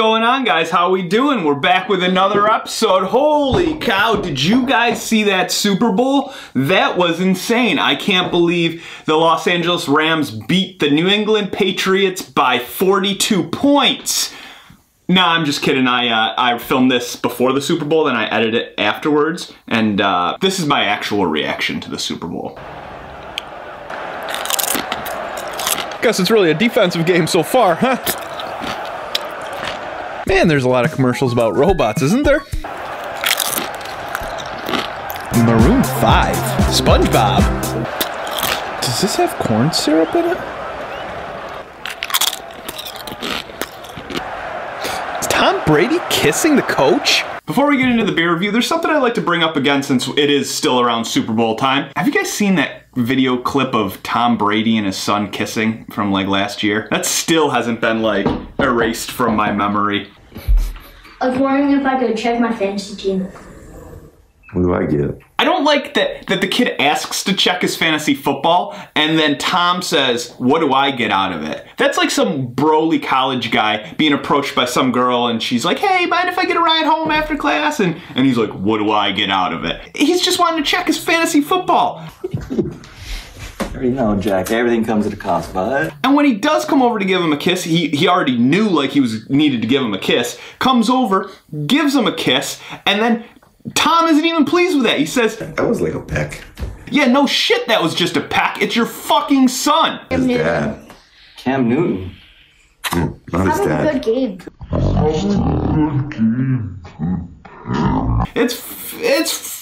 going on, guys? How we doing? We're back with another episode. Holy cow, did you guys see that Super Bowl? That was insane. I can't believe the Los Angeles Rams beat the New England Patriots by 42 points. No, I'm just kidding. I filmed this before the Super Bowl, then I edited it afterwards, and this is my actual reaction to the Super Bowl. Guess it's really a defensive game so far, huh? Man, there's a lot of commercials about robots, isn't there? Maroon 5. SpongeBob. Does this have corn syrup in it? Is Tom Brady kissing the coach? Before we get into the beer review, there's something I'd like to bring up again since it is still around Super Bowl time. Have you guys seen that video clip of Tom Brady and his son kissing from like last year? That still hasn't been like erased from my memory. I was wondering if I could check my fantasy team. What do I get? I don't like that the kid asks to check his fantasy football and then Tom says, what do I get out of it? That's like some broly college guy being approached by some girl and she's like, hey, mind if I get a ride home after class? And he's like, what do I get out of it? He's just wanting to check his fantasy football. You know, Jack, everything comes at a cost, bud. And when he does come over to give him a kiss, he already knew like he was needed to give him a kiss, comes over, gives him a kiss, and then Tom isn't even pleased with that. He says, that was like a peck. Yeah, no shit, that was just a peck. It's your fucking son. His dad. Cam Newton. Not his dad. Have a good game. It's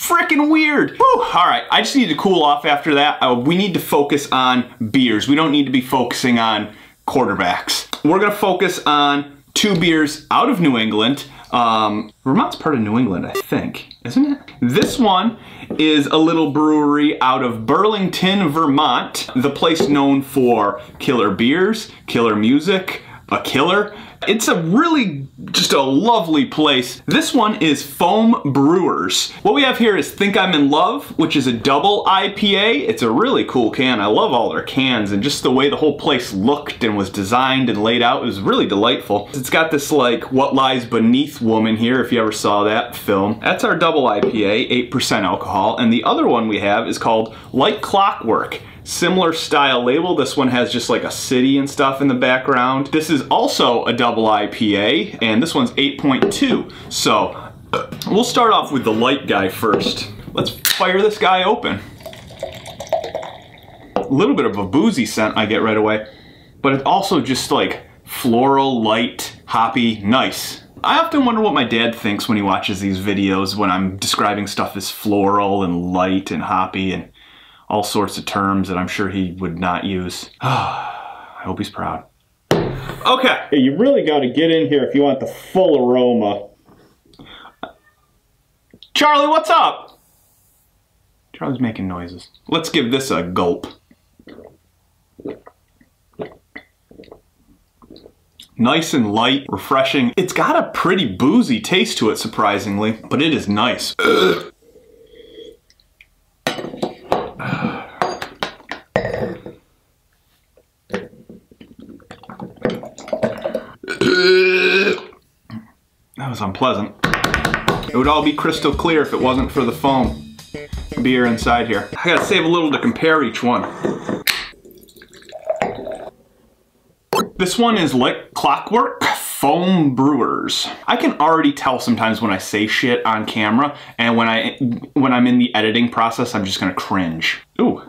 freaking weird. Whew. All right, I just need to cool off after that. We need to focus on beers. We don't need to be focusing on quarterbacks. We're gonna focus on two beers out of New England. Vermont's part of New England, I think, isn't it? This one is a little brewery out of Burlington, Vermont. The place known for killer beers, killer music, a killer. It's a really, just a lovely place. This one is Foam Brewers. What we have here is Think I'm in Love, which is a double IPA. It's a really cool can. I love all their cans and just the way the whole place looked and was designed and laid out. It was really delightful. It's got this like What Lies Beneath woman here, if you ever saw that film. That's our double IPA, 8% alcohol. And the other one we have is called Like Clockwork. Similar style label. This one has just like a city and stuff in the background. This is also a double IPA, and this one's 8.2. So we'll start off with the light guy first. Let's fire this guy open. A little bit of a boozy scent I get right away, but it's also just like floral, light, hoppy, nice. I often wonder what my dad thinks when he watches these videos when I'm describing stuff as floral and light and hoppy and all sorts of terms that I'm sure he would not use. I hope he's proud. Okay, you really got to get in here if you want the full aroma. Charlie, what's up? Charlie's making noises. Let's give this a gulp. Nice and light, refreshing. It's got a pretty boozy taste to it, surprisingly, but it is nice. That was unpleasant. It would all be crystal clear if it wasn't for the foam beer inside here. I gotta save a little to compare each one. This one is Like Clockwork, Foam Brewers. I can already tell sometimes when I say shit on camera, and when I'm in the editing process, I'm just gonna cringe. Ooh.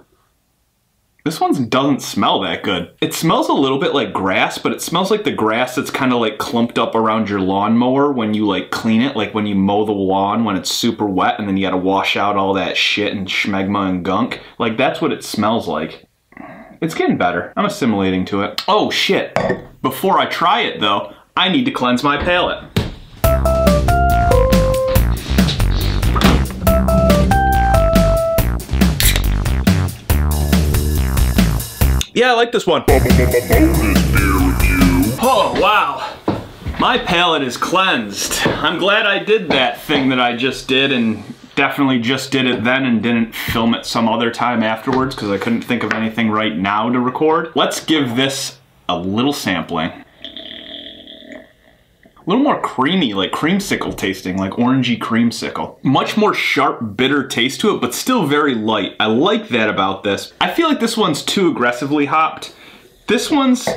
This one doesn't smell that good. It smells a little bit like grass, but it smells like the grass that's kind of like clumped up around your lawnmower when you like clean it, like when you mow the lawn when it's super wet and then you gotta wash out all that shit and schmegma and gunk. Like that's what it smells like. It's getting better. I'm assimilating to it. Oh shit. Before I try it though, I need to cleanse my palate. Yeah, I like this one. Oh, wow. My palate is cleansed. I'm glad I did that thing that I just did and definitely just did it then and didn't film it some other time afterwards because I couldn't think of anything right now to record. Let's give this a little sampling. A little more creamy, like creamsicle tasting, like orangey creamsicle. Much more sharp, bitter taste to it, but still very light. I like that about this. I feel like this one's too aggressively hopped. This one's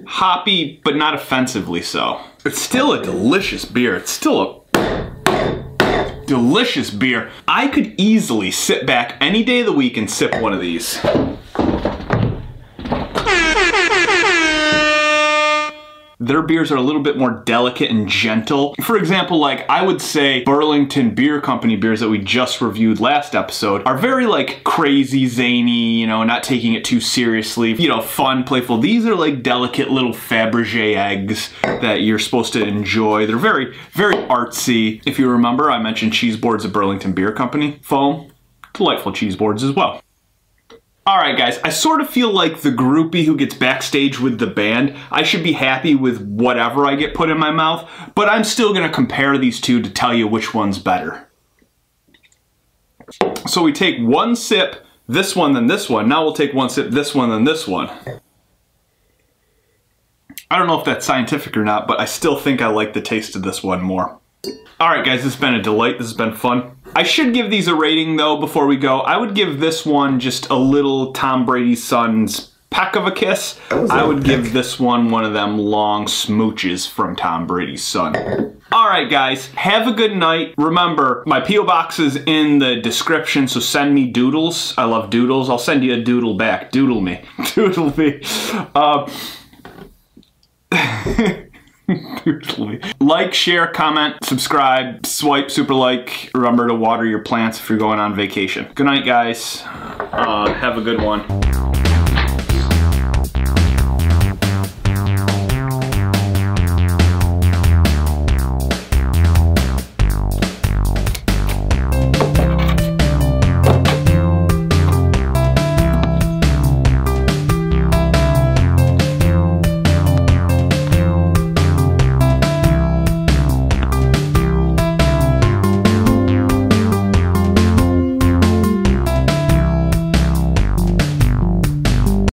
hoppy, but not offensively so. It's still a delicious beer. It's still a delicious beer. I could easily sit back any day of the week and sip one of these. Their beers are a little bit more delicate and gentle. For example, like I would say Burlington Beer Company beers that we just reviewed last episode are very like crazy, zany, you know, not taking it too seriously, you know, fun, playful. These are like delicate little Fabergé eggs that you're supposed to enjoy. They're very, very artsy. If you remember, I mentioned cheese boards at Burlington Beer Company. Foam, delightful cheese boards as well. Alright guys, I sort of feel like the groupie who gets backstage with the band. I should be happy with whatever I get put in my mouth, but I'm still going to compare these two to tell you which one's better. So we take one sip, this one, then this one. Now we'll take one sip, this one, then this one. I don't know if that's scientific or not, but I still think I like the taste of this one more. Alright guys, this has been a delight. This has been fun. I should give these a rating though before we go. I would give this one just a little Tom Brady's son's peck of a kiss. I would give this one of them long smooches from Tom Brady's son. Alright guys, have a good night. Remember, my P.O. box is in the description, so send me doodles. I love doodles. I'll send you a doodle back. Doodle me. Doodle me. Like, share, comment, subscribe, swipe, super like. Remember to water your plants if you're going on vacation. Good night, guys. Have a good one.